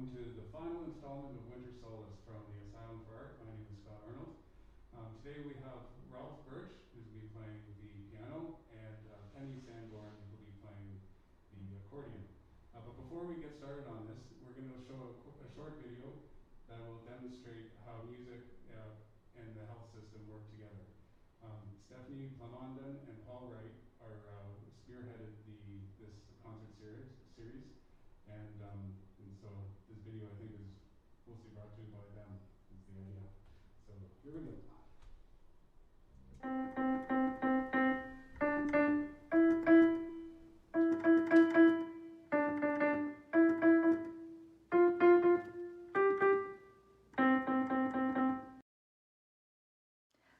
welcome to the final installment of Winter Solace from the Asylum for Art. My name is Scott Arnold. Today we have Rolf Bertsch, who's going to be playing the piano, and Sanborn, who will be playing the accordion. But before we get started on this, we're going to show a short video that will demonstrate how music and the health system work together. Stephanie Plamondon and Paul Wright are spearheaded this concert series. And so this video, I think, is mostly brought to you by them, is the idea. So here we go.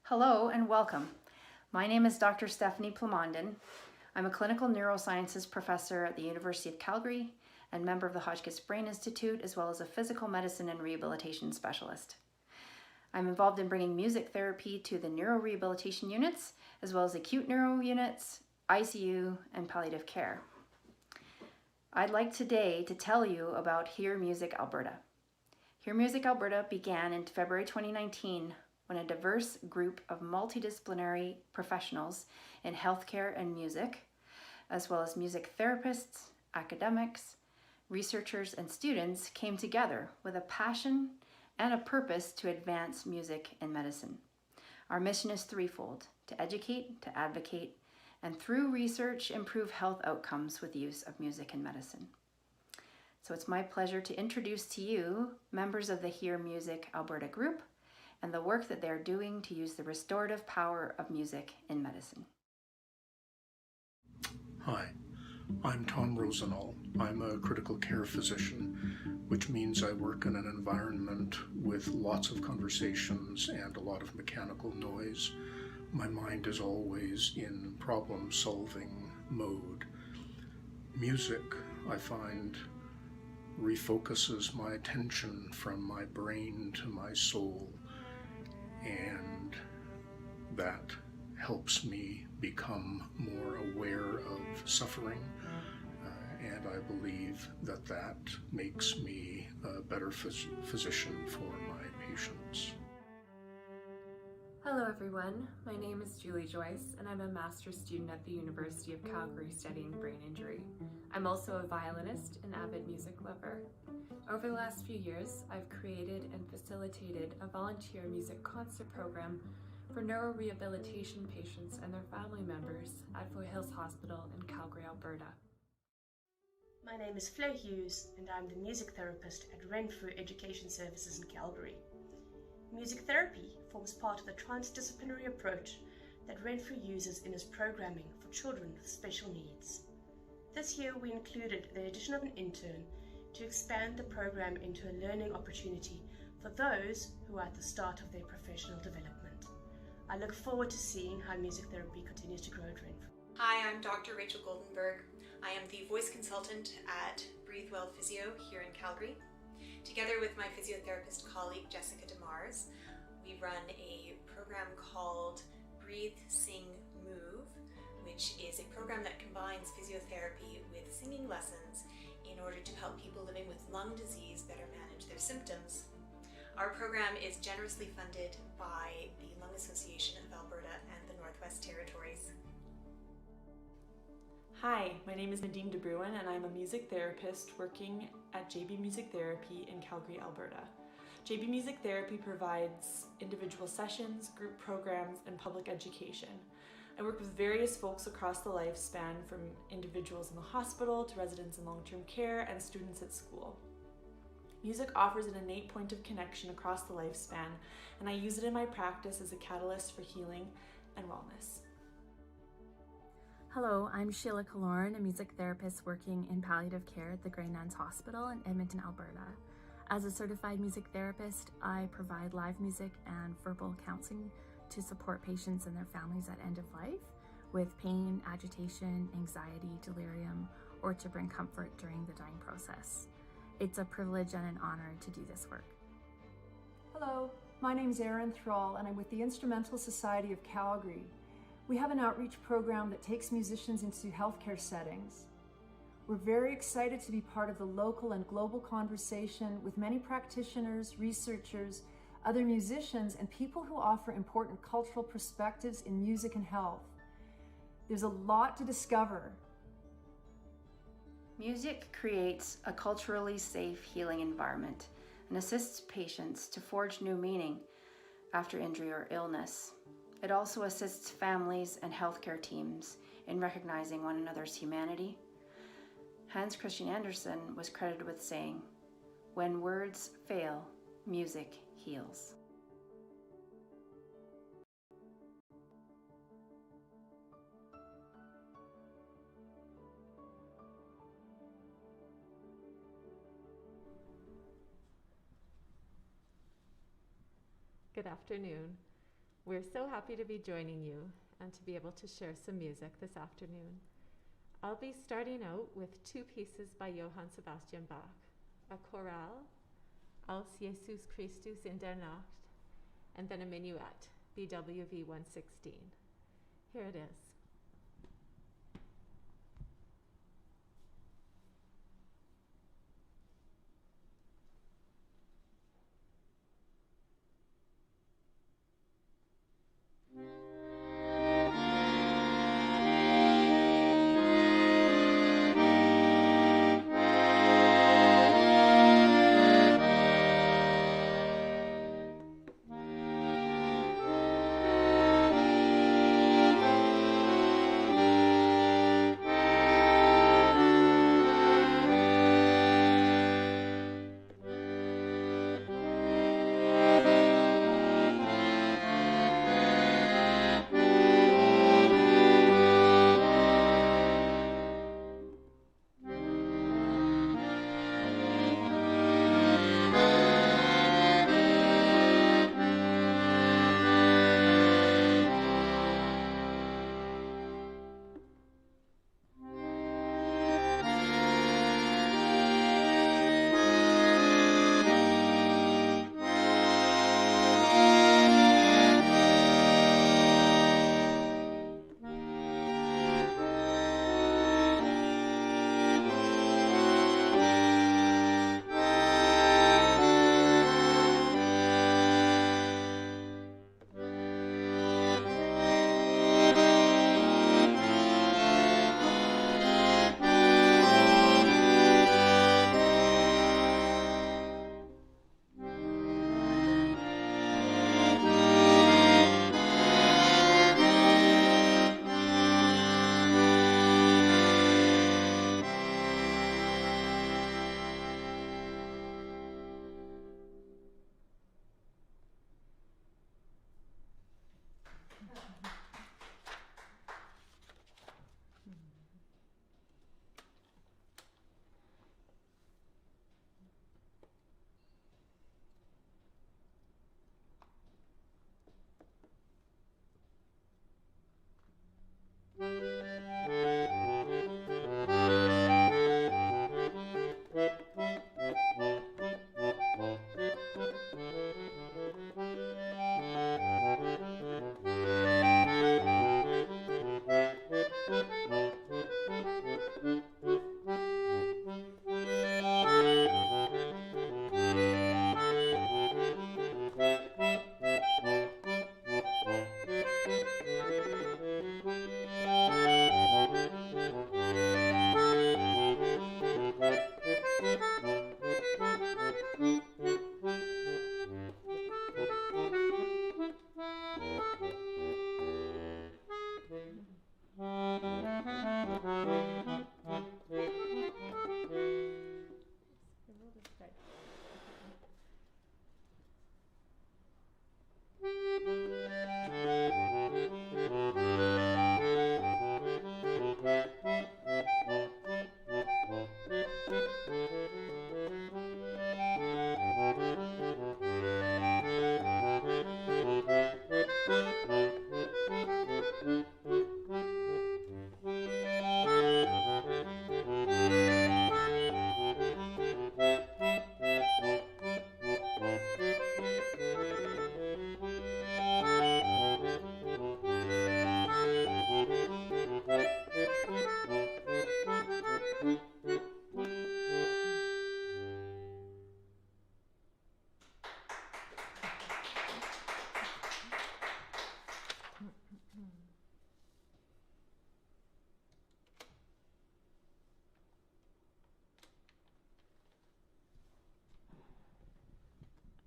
Hello and welcome. My name is Dr. Stephanie Plamondon. I'm a clinical neurosciences professor at the University of Calgary and member of the Hotchkiss Brain Institute, as well as a physical medicine and rehabilitation specialist. I'm involved in bringing music therapy to the neurorehabilitation units, as well as acute neuro units, ICU, and palliative care. I'd like today to tell you about Hear Music Alberta. Hear Music Alberta began in February 2019 when a diverse group of multidisciplinary professionals in healthcare and music, as well as music therapists, academics, researchers, and students came together with a passion and a purpose to advance music in medicine. Our mission is threefold: to educate, to advocate, and through research, improve health outcomes with the use of music in medicine. So it's my pleasure to introduce to you members of the Hear Music Alberta group and the work that they're doing to use the restorative power of music in medicine. Hi, I'm Tom Rosenall. I'm a critical care physician, which means I work in an environment with lots of conversations and a lot of mechanical noise. My mind is always in problem-solving mode. Music, I find, refocuses my attention from my brain to my soul, and that helps me become more aware of suffering, and I believe that that makes me a better physician for my patients. Hello everyone, my name is Julie Joyce and I'm a master's student at the University of Calgary studying brain injury. I'm also a violinist and avid music lover. Over the last few years, I've created and facilitated a volunteer music concert program for neurorehabilitation patients and their family members at Foy Hills Hospital in Calgary, Alberta. My name is Flo Hughes and I'm the music therapist at Renfrew Education Services in Calgary. Music therapy forms part of the transdisciplinary approach that Renfrew uses in his programming for children with special needs. This year we included the addition of an intern to expand the program into a learning opportunity for those who are at the start of their professional development. I look forward to seeing how music therapy continues to grow at Renfrew. Hi, I'm Dr. Rachel Goldenberg. I am the voice consultant at Breathe Well Physio here in Calgary. Together with my physiotherapist colleague Jessica DeMars, we run a program called Breathe, Sing, Move, which is a program that combines physiotherapy with singing lessons in order to help people living with lung disease better manage their symptoms. Our program is generously funded by the Lung Association of Alberta and the Northwest Territories. Hi, my name is Nadine De Bruin and I'm a music therapist working at JB Music Therapy in Calgary, Alberta. JB Music Therapy provides individual sessions, group programs, and public education. I work with various folks across the lifespan, from individuals in the hospital to residents in long-term care and students at school. Music offers an innate point of connection across the lifespan, and I use it in my practice as a catalyst for healing and wellness. Hello, I'm Sheila Kaloran, a music therapist working in palliative care at the Grey Nuns Hospital in Edmonton, Alberta. As a certified music therapist, I provide live music and verbal counseling to support patients and their families at end of life with pain, agitation, anxiety, delirium, or to bring comfort during the dying process. It's a privilege and an honor to do this work. Hello, my name's Erin Thrall and I'm with the Instrumental Society of Calgary. We have an outreach program that takes musicians into healthcare settings. We're very excited to be part of the local and global conversation with many practitioners, researchers, other musicians, and people who offer important cultural perspectives in music and health. There's a lot to discover. Music creates a culturally safe healing environment and assists patients to forge new meaning after injury or illness. It also assists families and healthcare teams in recognizing one another's humanity. Hans Christian Andersen was credited with saying, "When words fail, music heals." Good afternoon. We're so happy to be joining you and to be able to share some music this afternoon. I'll be starting out with two pieces by Johann Sebastian Bach, a chorale, Als Jesus Christus in der Nacht, and then a minuet, BWV 116. Here it is.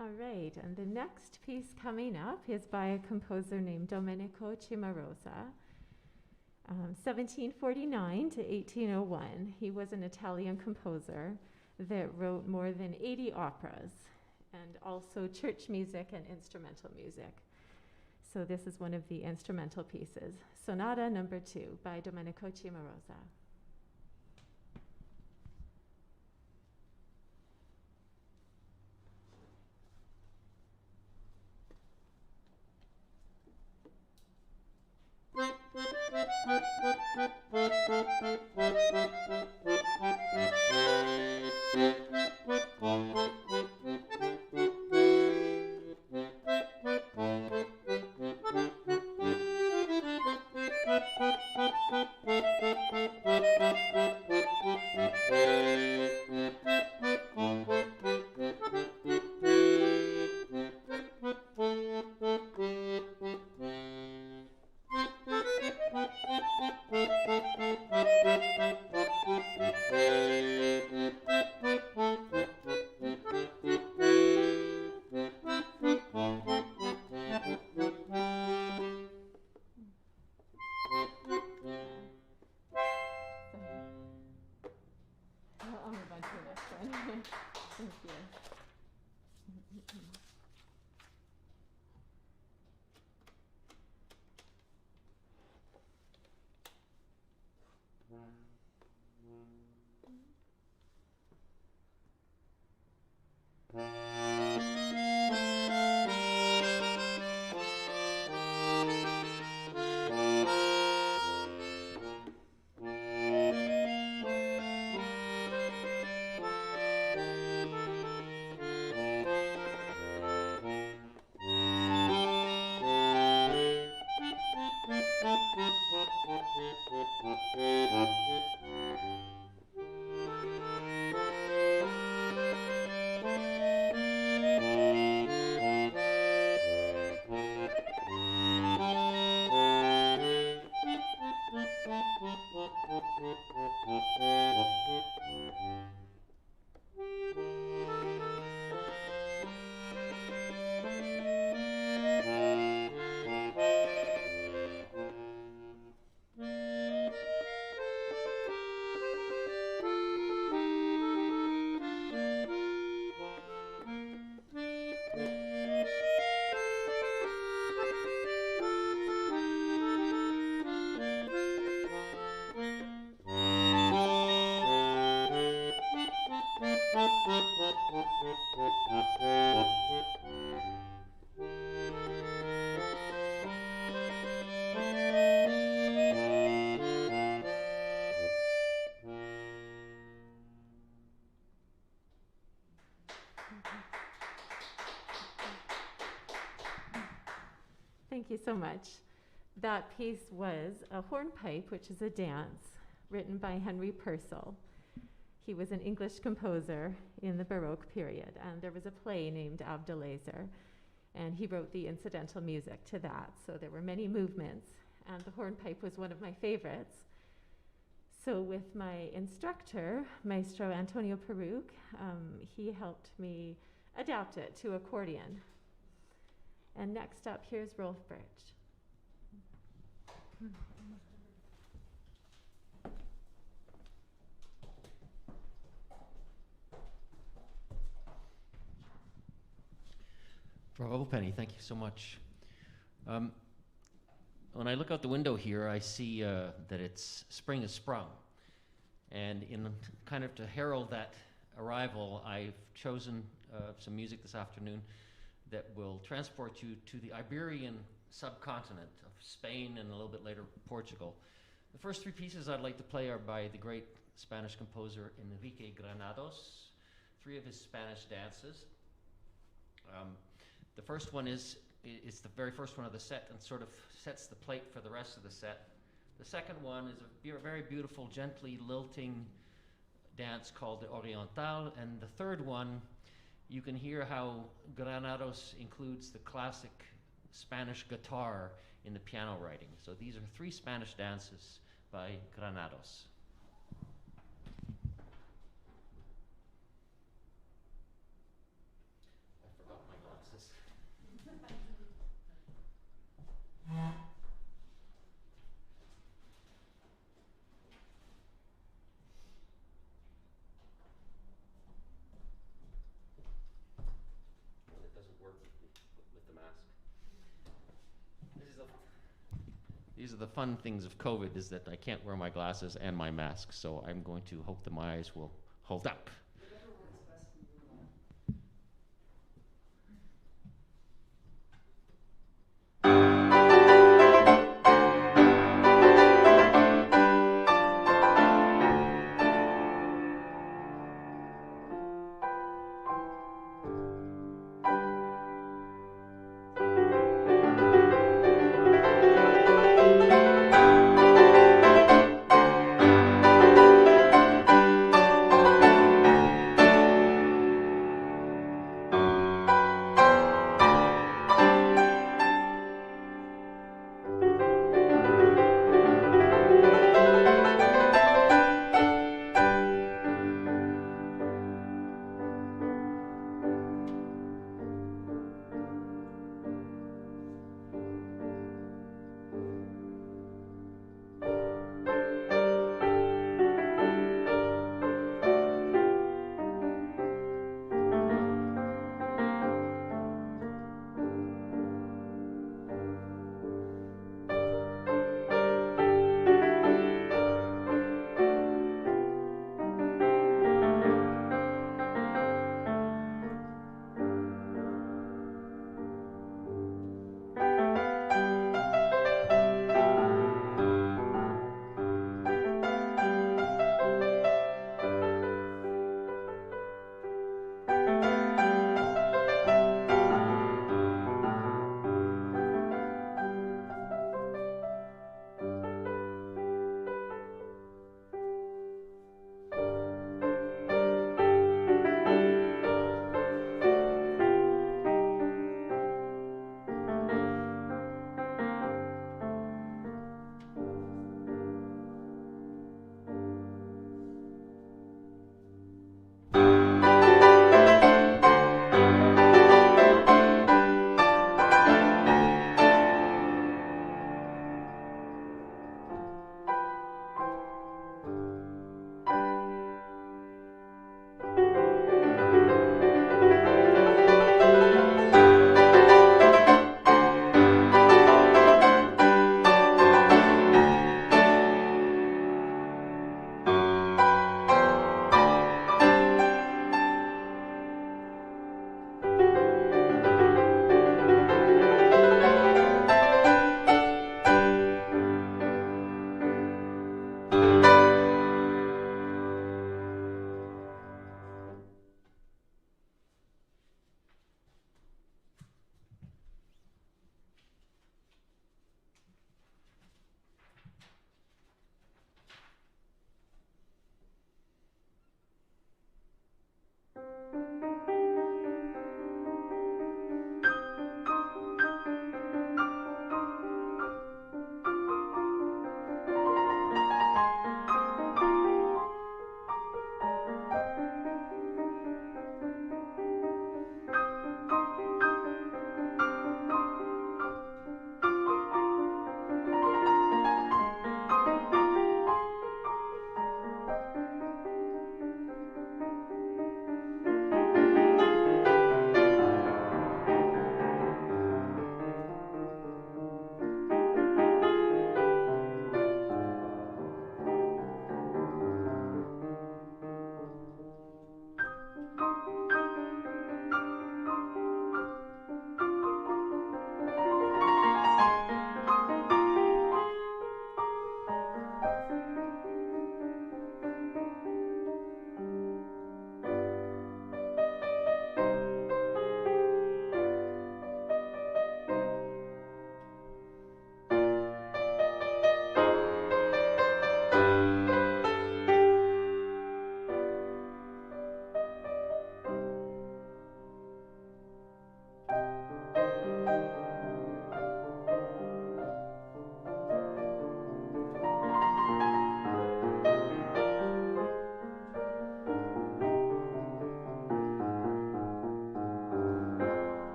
All right, and the next piece coming up is by a composer named Domenico Cimarosa. 1749 to 1801. He was an Italian composer that wrote more than 80 operas and also church music and instrumental music. So this is one of the instrumental pieces, Sonata Number 2 by Domenico Cimarosa. I'll move on to the next one. Thank you. Thank you so much. That piece was a hornpipe, which is a dance written by Henry Purcell. He was an English composer in the Baroque period, and there was a play named Abdelazer, and he wrote the incidental music to that. So there were many movements, and the hornpipe was one of my favorites. So with my instructor, Maestro Antonio Peruque, he helped me adapt it to accordion. And next up, here's Rolf Bertsch. Bravo, Penny. Thank you so much. When I look out the window here, I see that it's spring has sprung. And in kind of to herald that arrival, I've chosen some music this afternoon that will transport you to the Iberian subcontinent of Spain and a little bit later Portugal. The first three pieces I'd like to play are by the great Spanish composer Enrique Granados, three of his Spanish dances. The first one is the very first one of the set and sort of sets the plate for the rest of the set. The second one is a very beautiful, gently lilting dance called the Oriental, and the third one, you can hear how Granados includes the classic Spanish guitar in the piano writing. So these are three Spanish dances by Granados. I forgot my It doesn't work with the mask. These are the fun things of COVID, is that I can't wear my glasses and my mask, so I'm going to hope that my eyes will hold up.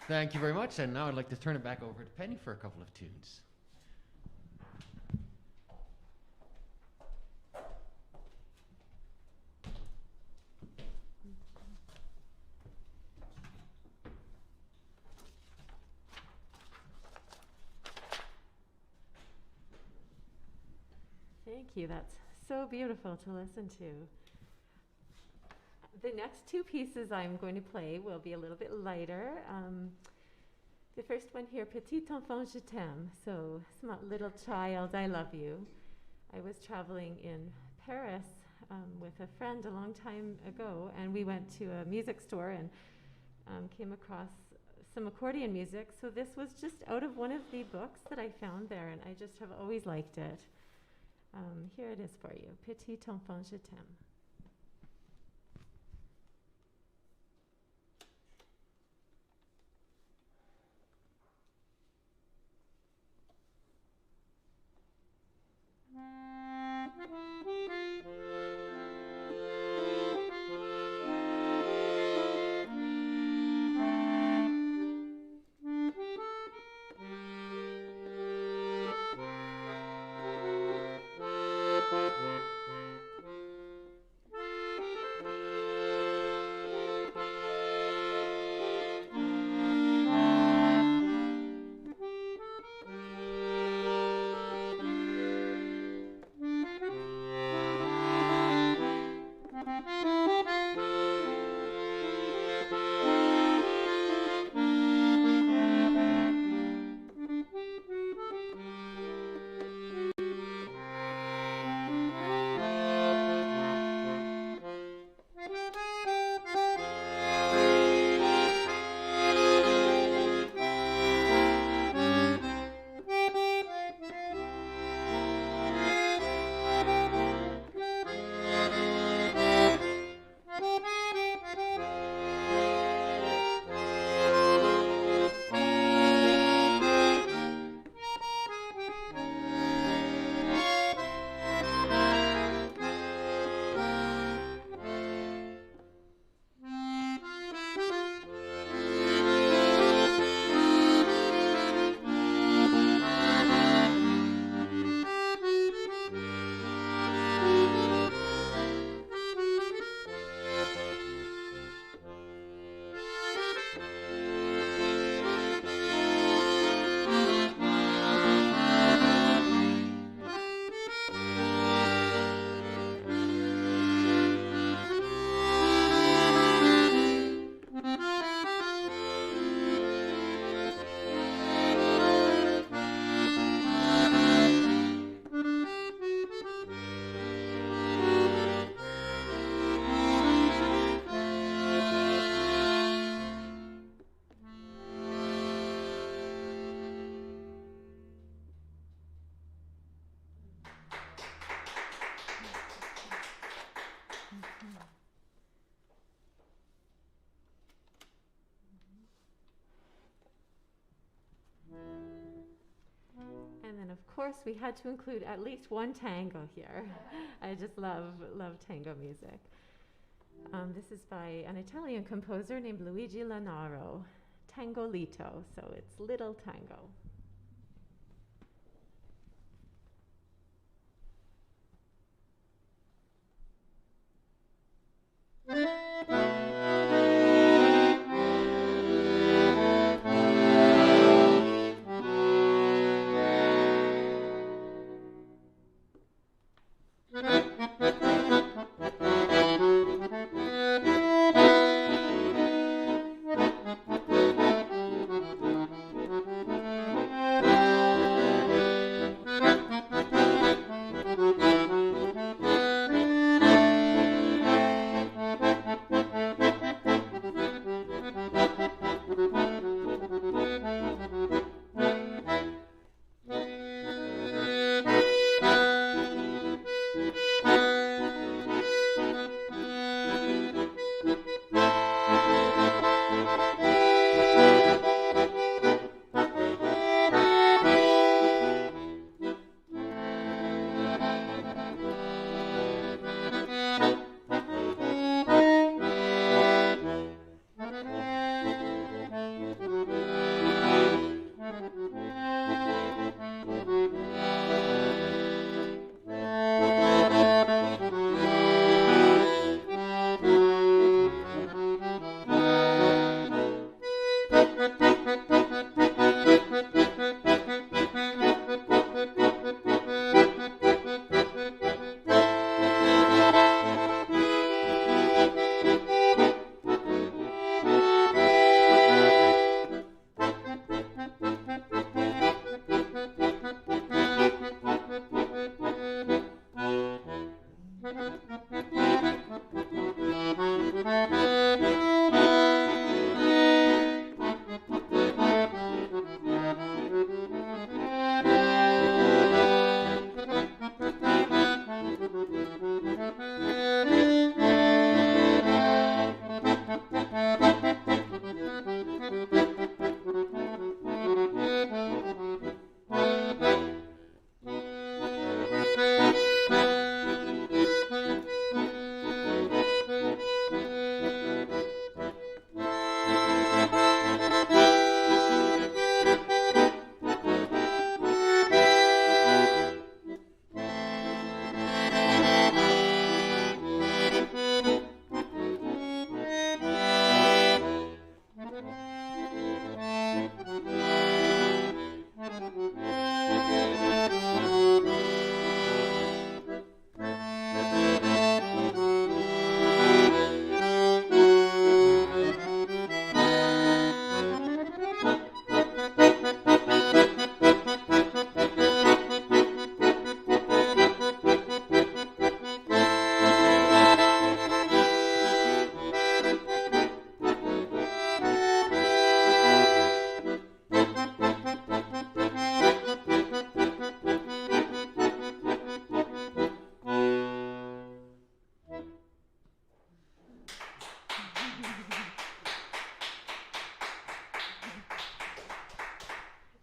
Thank you very much. And now I'd like to turn it back over to Penny for a couple of tunes. Thank you. That's so beautiful to listen to. The next two pieces I'm going to play will be a little bit lighter. The first one here, Petit enfant, je t'aime. So, little child, I love you. I was traveling in Paris with a friend a long time ago, and we went to a music store and came across some accordion music. So this was just out of one of the books that I found there, and I just have always liked it. Here it is for you, Petit enfant, je t'aime. And then, of course, we had to include at least one tango here. I just love tango music. This is by an Italian composer named Luigi Lanaro, Tangolito, so it's Little Tango.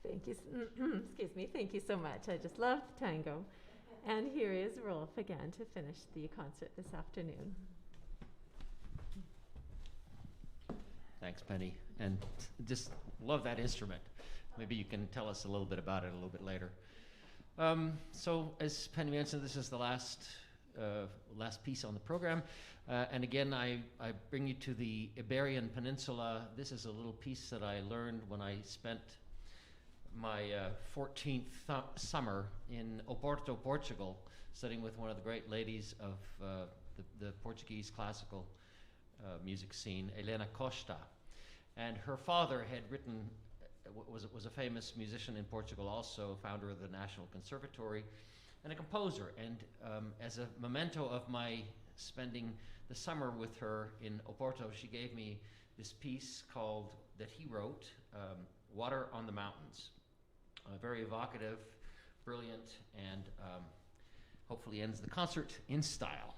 Thank you. Excuse me. Thank you so much. I just love tango. And here is Rolf again to finish the concert this afternoon. Thanks, Penny. And just love that instrument. Maybe you can tell us a little bit about it a little bit later. So as Penny mentioned, this is the last piece on the program. And again, I bring you to the Iberian Peninsula. This is a little piece that I learned when I spent my 14th summer in Oporto, Portugal, studying with one of the great ladies of the Portuguese classical music scene, Helena Costa. And her father had written, was a famous musician in Portugal, also founder of the National Conservatory, and a composer. And as a memento of my spending the summer with her in Oporto, she gave me this piece that he wrote, Water on the Mountains. Very evocative, brilliant, and hopefully ends the concert in style.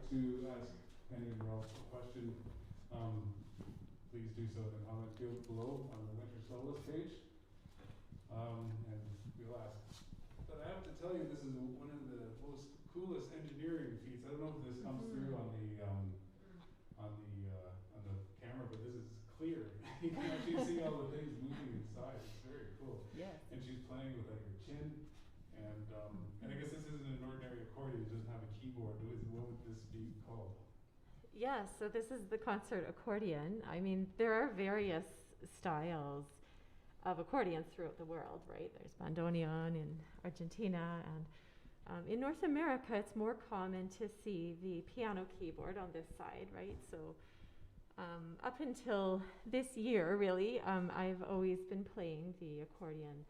To ask Penny and Rolf a question, please do so in the comment field below on the Winter Solace page, and we'll ask. But I have to tell you, this is one of the most coolest engineering feats. I don't know if this comes through on the camera, but this is clear. You can actually see all the things moving inside. It's very cool. Yes. And she's playing with like her chin, and I guess this isn't an ordinary accordion. It doesn't have a keyboard. What would this be called? Yes, so this is the concert accordion. I mean, there are various styles of accordions throughout the world, right? There's bandoneon in Argentina, and in North America, it's more common to see the piano keyboard on this side, right? So Up until this year, really, I've always been playing the accordion,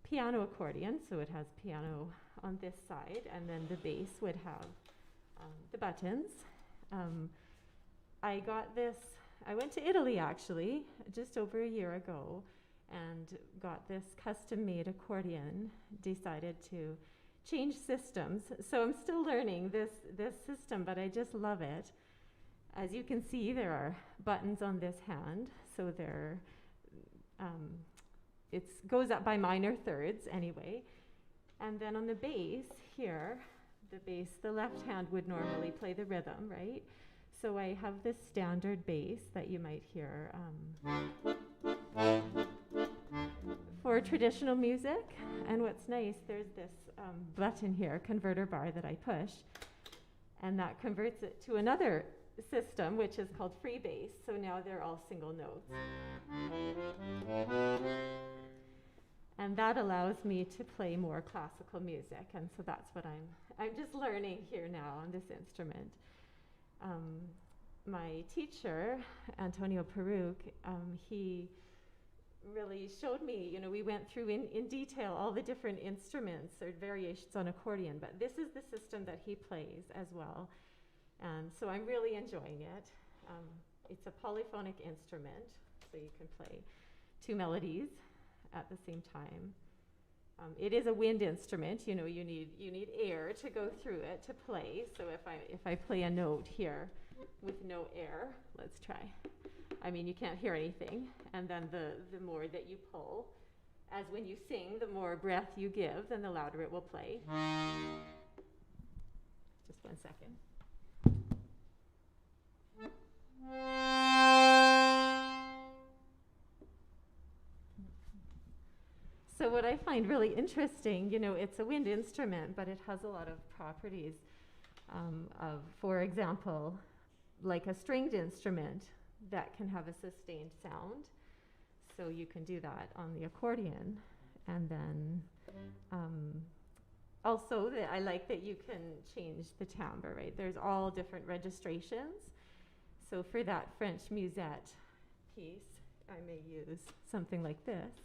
piano accordion, so it has piano on this side, and then the bass would have the buttons. I got this, I went to Italy actually, just over a year ago, and got this custom-made accordion, decided to change systems. So I'm still learning this system, but I just love it. As you can see, there are buttons on this hand, so they're, it goes up by minor thirds anyway. And then on the bass here, the left hand would normally play the rhythm, right? So I have this standard bass that you might hear for traditional music. And what's nice, there's this button here, converter bar, that I push, and that converts it to another system, which is called free bass. So now they're all single notes. And that allows me to play more classical music, and so that's what I'm just learning here now on this instrument. My teacher, Antonio Peruc, he really showed me, you know, we went through in detail all the different instruments or variations on accordion, but this is the system that he plays as well. And so I'm really enjoying it. It's a polyphonic instrument, so you can play two melodies at the same time. It is a wind instrument, you know, you need air to go through it to play. So if I play a note here with no air, let's try. I mean, you can't hear anything, and then the more that you pull, as when you sing, the more breath you give, then the louder it will play. Just 1 second. So what I find really interesting, you know, it's a wind instrument, but it has a lot of properties of, for example, like a stringed instrument that can have a sustained sound. So you can do that on the accordion. And then also I like that you can change the timbre, right? There's all different registrations. So for that French musette piece, I may use something like this.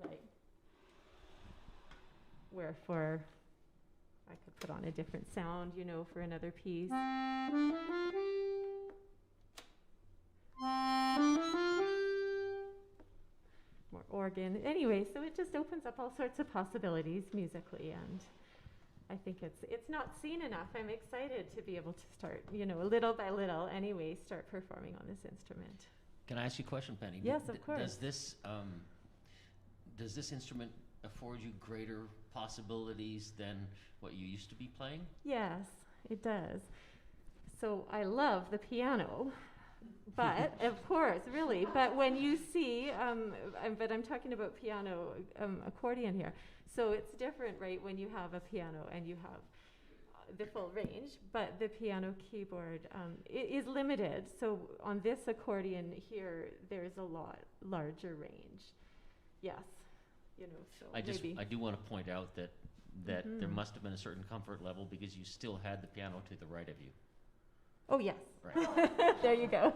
Right. Where for, I could put on a different sound, you know, for another piece. More organ. Anyway, so it just opens up all sorts of possibilities musically, and I think it's not seen enough. I'm excited to be able to start, you know, little by little anyway, start performing on this instrument. Can I ask you a question, Penny? Yes, of course. Does this instrument afford you greater possibilities than what you used to be playing? Yes, it does. So I love the piano, but of course, really, but when you see, but I'm talking about piano accordion here. So it's different, right, when you have a piano and you have the full range, but the piano keyboard is limited. So on this accordion here, there's a lot larger range. Yes, you know, so I do want to point out that there must have been a certain comfort level because you still had the piano to the right of you. Oh, yes. Right. There you go.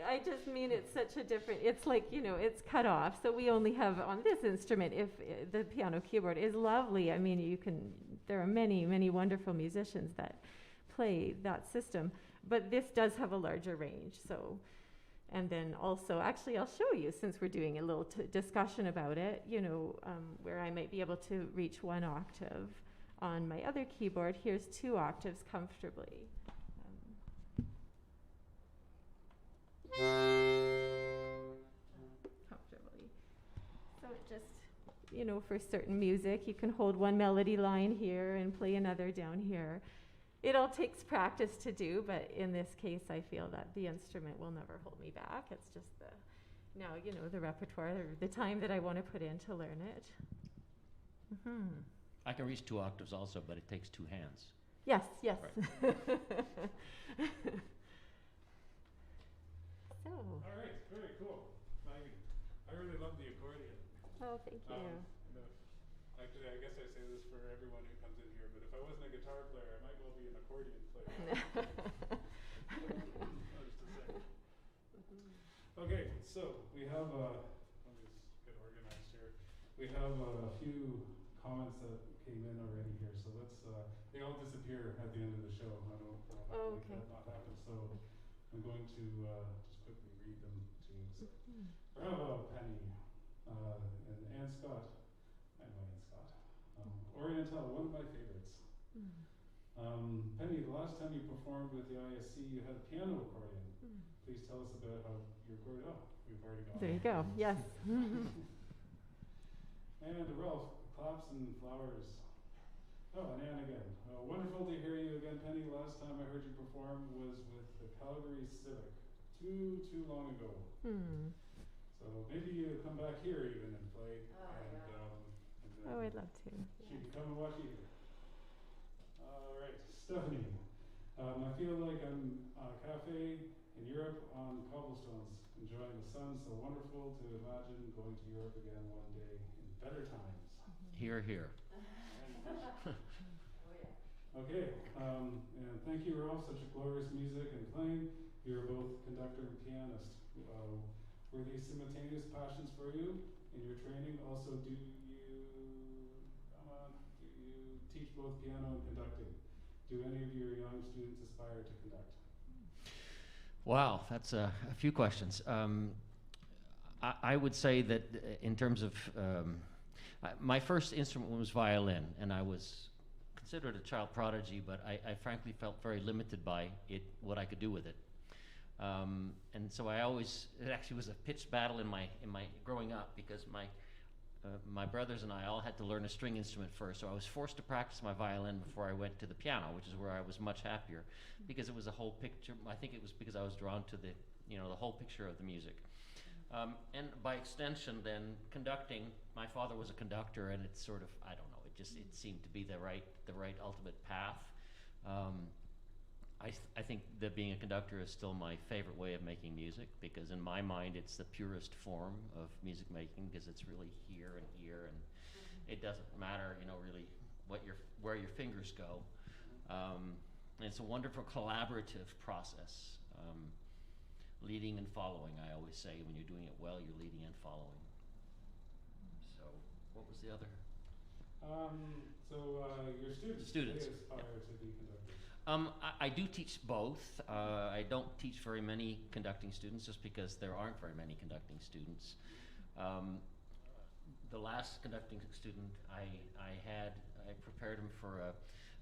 I just mean it's such a different, it's like, you know, it's cut off. So we only have on this instrument, if the piano keyboard is lovely. I mean, there are many, many wonderful musicians that play that system, but this does have a larger range. So, and then also, actually, I'll show you, since we're doing a little discussion about it, you know, where I might be able to reach 1 octave. On my other keyboard, here's 2 octaves comfortably. Comfortably. So it just, you know, for certain music, you can hold one melody line here and play another down here. It all takes practice to do, but in this case, I feel that the instrument will never hold me back. It's just now, you know, the repertoire, the time that I want to put in to learn it. Mm-hmm. I can reach 2 octaves also, but it takes 2 hands. Yes, yes. Right. So. All right, very cool. I really love the accordion. Oh, thank you. Actually, I guess I say this for everyone who comes in here, but if I wasn't a guitar player, I might well be an accordion player. Just to say. Okay, so we have, let me just get organized here. We have a few comments that came in already here, so let's, they all disappear at the end of the show. I don't know how to make that not happen, so I'm going to just quickly read them to you. So, bravo, Penny, and Ann Scott. I know Ann Scott. Oriental, one of my favorites. Penny, the last time you performed with the ISC, you had a piano accordion. Please tell us about how your accordion. Oh, we've already got There you go. Yes. And Rolf, claps and flowers. Oh, and Anne again. Wonderful to hear you again, Penny. Last time I heard you perform was with the Calgary Civic, too long ago. So maybe you come back here even and play. Oh, I'd love to. She can come and watch you. All right, Stephanie. I feel like I'm a cafe in Europe on cobblestones, enjoying the sun. So wonderful to imagine going to Europe again one day in better times. Hear, hear. Okay, and thank you, Rolf. Such a glorious music and playing. You're both conductor and pianist. Were these simultaneous passions for you in your training? Also, do you teach both piano and conducting? Do any of your young students aspire to conduct? Wow, that's a few questions. I would say that in terms of my first instrument was violin, and I was considered a child prodigy, but I frankly felt very limited by it, what I could do with it. And so it actually was a pitched battle in my growing up, because my brothers and I all had to learn a string instrument first, so I was forced to practice my violin before I went to the piano, which is where I was much happier, because it was a whole picture. I think it was because I was drawn to the whole picture of the music. And by extension then, conducting, my father was a conductor, and it's sort of, I don't know, it seemed to be the right ultimate path. I think that being a conductor is still my favorite way of making music, because in my mind it's the purest form of music making, because it's really here and here, and it doesn't matter, really where your fingers go. And it's a wonderful collaborative process. Leading and following, I always say, when you're doing it well, you're leading and following. So, what was the other? Your students. Students. They aspire to be conductors. I do teach both. I don't teach very many conducting students, just because there aren't very many conducting students. The last conducting student I prepared him for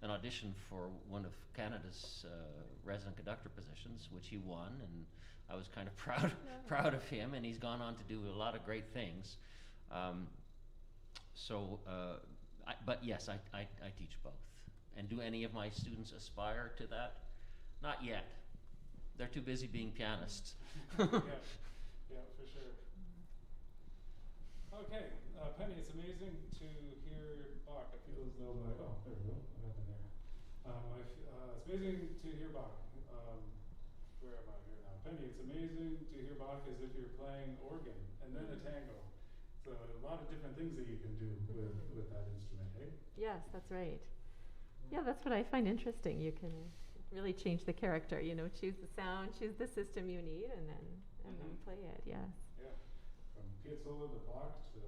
an audition for one of Canada's resident conductor positions, which he won, and I was kind of proud of him, and he's gone on to do a lot of great things. But yes, I teach both. And do any of my students aspire to that? Not yet. They're too busy being pianists. Yeah, for sure. Okay, Penny, it's amazing to hear Bach. I feel as though there we go. What happened there? It's amazing to hear Bach. Where am I here now? Penny, it's amazing to hear Bach as if you're playing organ and then a tango. So a lot of different things that you can do with that instrument, eh? Yes, that's right. Yeah, that's what I find interesting. You can really change the character, choose the sound, choose the system you need, and then play it, yes. Yeah, from Piazzolla to Bach to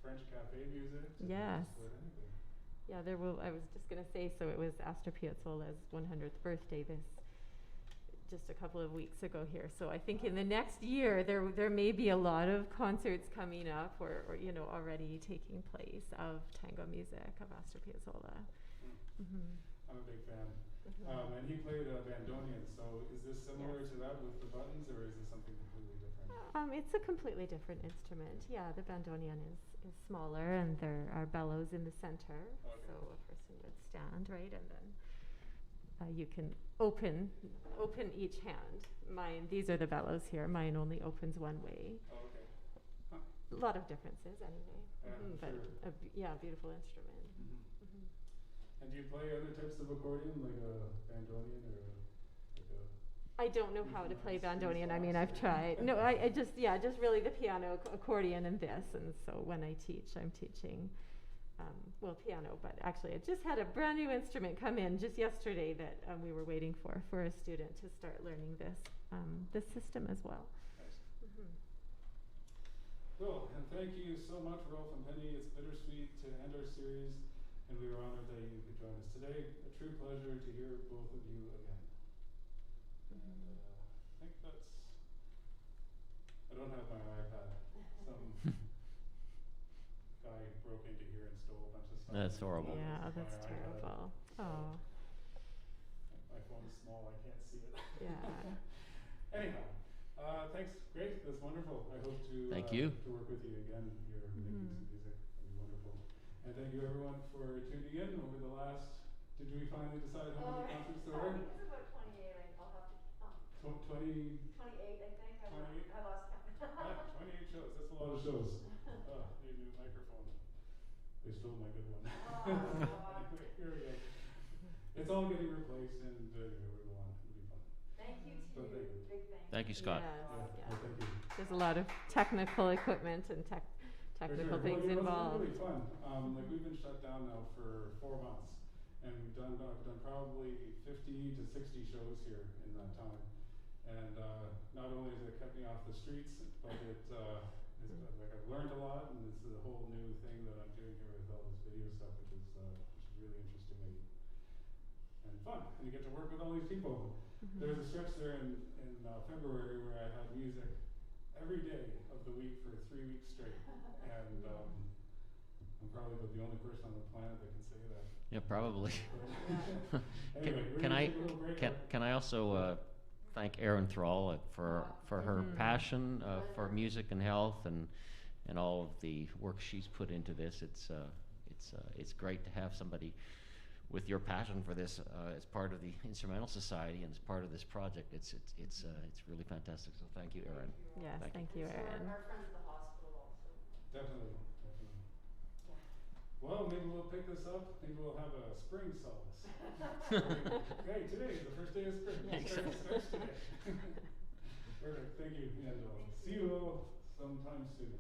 French cafe music to yes. anything. Yeah, I was just going to say, so it was Astor Piazzolla's 100th birthday just a couple of weeks ago here. So I think in the next year, there may be a lot of concerts coming up or already taking place of tango music, of Astor Piazzolla. I'm a big fan. And he played a bandoneon, so is this similar to that with the buttons, or is this something completely different? It's a completely different instrument. Yeah, the bandoneon is smaller, and there are bellows in the center. Okay. So a person would stand, right, and then you can open each hand. These are the bellows here. Mine only opens one way. Oh, okay. Huh. A lot of differences anyway. But sure. A beautiful instrument. And do you play other types of accordion, like a bandoneon or I don't know how to play bandoneon. I mean, I've tried. No, I just really the piano, accordion, and this. And so when I teach, I'm teaching well, piano, but actually it just had a brand new instrument come in just yesterday that we were waiting for a student to start learning this system as well. Cool, and thank you so much, Rolf and Penny. It's bittersweet to end our series, and we are honored that you could join us today. A true pleasure to hear both of you again. And I think that's, I don't have my iPad. Some guy broke into here and stole a bunch of stuff. That's horrible. Yeah, that's terrible. Oh. My phone's small, I can't see it. Yeah. Anyhow, thanks. Great. That's wonderful. I hope to Thank you. to work with you again here making some music. It'll be wonderful. And thank you everyone for tuning in over the last. Did we finally decide how many concerts there were? I think it's about 28. I'll have to count. 28. 28, I think. 28? I lost count. 28 shows. That's a lot of shows. Need a new microphone. They stole my good one. Anyway, here we go. It's all getting replaced, and we'll go on. It'll be fun. Thank you to So you. Big thank you. Thank you, Scott. Yes, Yeah, yeah. well, thank you. There's a lot of technical equipment and technical For sure. things Well, involved. It's really fun. Like we've been shut down now for 4 months, and I've done probably 50 to 60 shows here in that time. And not only has it kept me off the streets, but it's like I've learned a lot, and it's a whole new thing that I'm doing here with all this video stuff, which is really interesting and fun. And you get to work with all these people. There's a stretch there in February where I had music every day of the week for 3 weeks straight, and I'm probably the only person on the planet that can say that. Yeah, probably. Anyway, Can I also thank Erin Thrall for her passion for music and health and all of the work she's put into this. It's great to have somebody with your passion for this as part of the Instrumental Society and as part of this project. It's really fantastic. So thank you, Erin. Yes, thank you, Erin. Our friends at the hospital also. Definitely. Well, maybe we'll pick this up. Maybe we'll have a spring solace. Okay, today is the first day of spring. Starts today. Perfect. Thank you. And see you all sometime soon.